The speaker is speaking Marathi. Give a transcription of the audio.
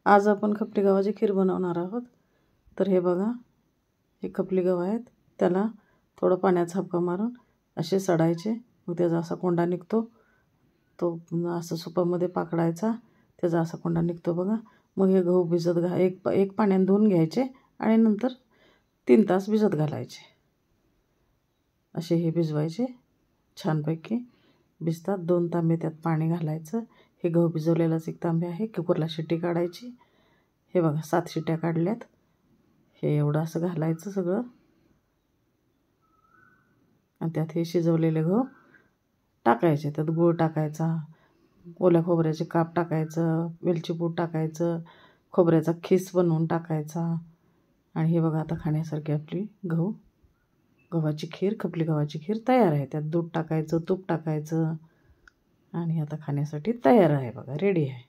आज आपण खपली गव्हाची खीर बनवणार आहोत। तर हे बघा, हे खपली गव्हा आहेत, त्याला थोडं पाण्याचा हापका मारून असे सडायचे, मग त्याचा असा कोंडा निघतो, तो असं सुपामध्ये पाकडायचा, त्याचा असा कोंडा निघतो बघा। मग हे गहू भिजत एक पाण्याने धुवून घ्यायचे आणि नंतर 3 तास भिजत घालायचे। असे हे भिजवायचे, छानपैकी भिजतात। 2 तांबे त्यात पाणी घालायचं। हे गहू भिजवलेलाच एक तांबे आहे, कुकरला शिट्टी काढायची। हे बघा 7 शिट्ट्या काढल्यात। हे एवढं असं घालायचं सगळं आणि त्यात हे शिजवलेले गहू टाकायचे। त्यात गूळ टाकायचा, ओल्या खोबऱ्याचे काप टाकायचं, वेलची पूड टाकायचं, खोबऱ्याचा खीस बनवून टाकायचा। आणि हे बघा, आता खाण्यासारखी आपली गव्हाची खीर, खपली गव्हाची खीर तयार आहे। त्यात दूध टाकायचं, तूप टाकायचं आणि आता खाण्यासाठी तयार आहे बघा, रेडी आहे।